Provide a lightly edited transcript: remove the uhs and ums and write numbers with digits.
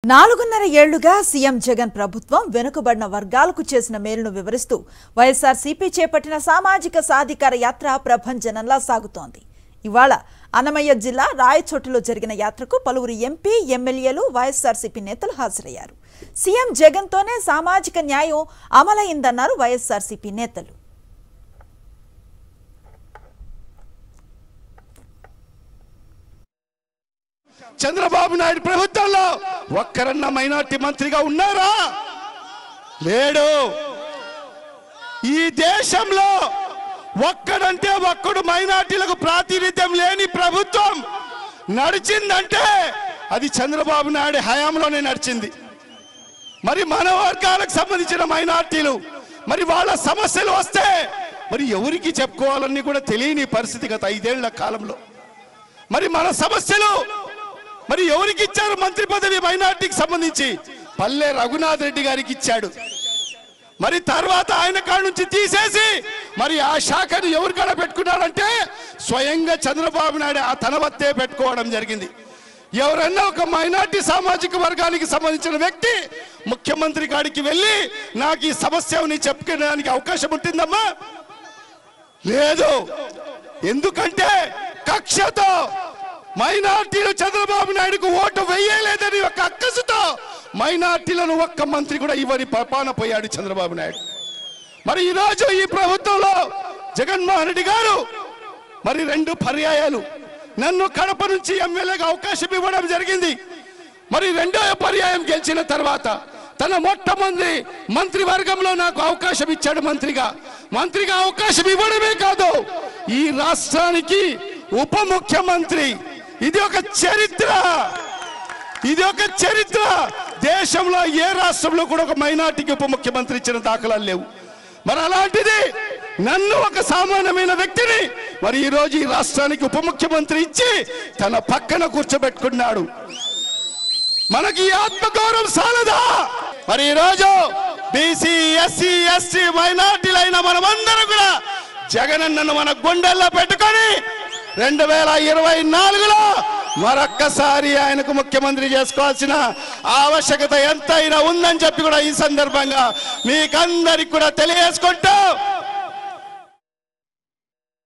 4.5 ఏళ్లుగా సీఎం జగన్ ప్రభుత్వం వెనుకబడిన వర్గాలకు చేసిన మేలును వివరిస్తూ వైఎస్ఆర్సీపీ చేపట్టిన సామాజిక సాధికార యాత్ర ప్రభంజనంలా సాగుతోంది. ఇవాళ అన్నమయ్య జిల్లా రాయచోటిలో జరిగిన యాత్రకు పలువురు ఎంపీ, ఎమ్మెల్యేలు, వైఎస్ఆర్సీపీ నేతలు హాజరయ్యారు. సీఎం జగన్ తోనే సామాజిక న్యాయం అమలైందన్నారు వైఎస్ఆర్సీపీ నేతలు. చంద్రబాబు నాయుడు ప్రభుత్వంలో ఒక్కరన్నా మైనార్టీ మంత్రిగా ఉన్నారా? లేడు. ఈ దేశంలో ఒక్కడంటే ఒక్కడు మైనార్టీలకు ప్రాతినిధ్యం లేని ప్రభుత్వం నడిచిందంటే అది చంద్రబాబు నాయుడు హయాంలోనే నడిచింది. మరి మన వర్గాలకు సంబంధించిన మైనార్టీలు మరి వాళ్ళ సమస్యలు వస్తే మరి ఎవరికి చెప్పుకోవాలని కూడా తెలియని పరిస్థితి గత 5 ఏళ్ల కాలంలో. మరి మన సమస్యలు మరి ఎవరికి ఇచ్చారు? మంత్రి పదవి మైనార్టీకి సంబంధించి పల్లె రఘునాథ్ రెడ్డి గారికి ఇచ్చాడు. మరి తర్వాత ఆయన కాడ నుంచి తీసేసి మరి ఆ శాఖను ఎవరి కాడ పెట్టుకున్నారంటే స్వయంగా చంద్రబాబు నాయుడు ఆ తన వద్దే పెట్టుకోవడం జరిగింది. ఎవరన్నా ఒక మైనార్టీ సామాజిక వర్గానికి సంబంధించిన వ్యక్తి ముఖ్యమంత్రి కాడికి వెళ్ళి నాకు ఈ సమస్యని చెప్పుకోవడానికి అవకాశం ఉంటుందమ్మా? లేదు. ఎందుకంటే కక్షతో మైనార్టీలు చంద్రబాబు నాయుడుకు ఓటు వేయలేదని ఒక అక్కసుతో మైనార్టీలను ఒక్క మంత్రి కూడా ఇవ్వని పాపాన పోయాడు చంద్రబాబు నాయుడు. మరి ఈరోజు ఈ ప్రభుత్వంలో జగన్మోహన్ రెడ్డి గారు మరి 2 పర్యాయాలు నన్ను కడప నుంచి ఎమ్మెల్యేగా అవకాశం ఇవ్వడం జరిగింది. మరి 2వ పర్యాయం గెలిచిన తర్వాత తన మొట్టమొదటి మంత్రివర్గంలో నాకు అవకాశం ఇచ్చాడు. మంత్రిగా అవకాశం ఇవ్వడమే కాదు, ఈ రాష్ట్రానికి ఉప ముఖ్యమంత్రి. ఇది ఒక చరిత్ర. దేశంలో ఏ రాష్ట్రంలో కూడా ఒక మైనార్టీకి ఉప ముఖ్యమంత్రి ఇచ్చిన దాఖలాలు లేవు. మరి అలాంటిది నన్ను ఒక సామాన్యమైన వ్యక్తిని మరి ఈరోజు ఈ రాష్ట్రానికి ఉప ముఖ్యమంత్రి ఇచ్చి తన పక్కన కూర్చోబెట్టుకున్నాడు. మనకి ఈ ఆత్మగౌరవం సాలదా? మరి ఈరోజు బీసీ, ఎస్సీ, ఎస్టీ మైనార్టీలైన మనమందరం కూడా జగనన్నను మన గుండెల్లో పెట్టుకొని 2024లో మరొక్కసారి ఆయనకు ముఖ్యమంత్రి చేసుకోవాల్సిన ఆవశ్యకత ఎంతైనా ఉందని చెప్పి కూడా ఈ సందర్భంగా మీకందరికి కూడా తెలియజేసుకుంటూ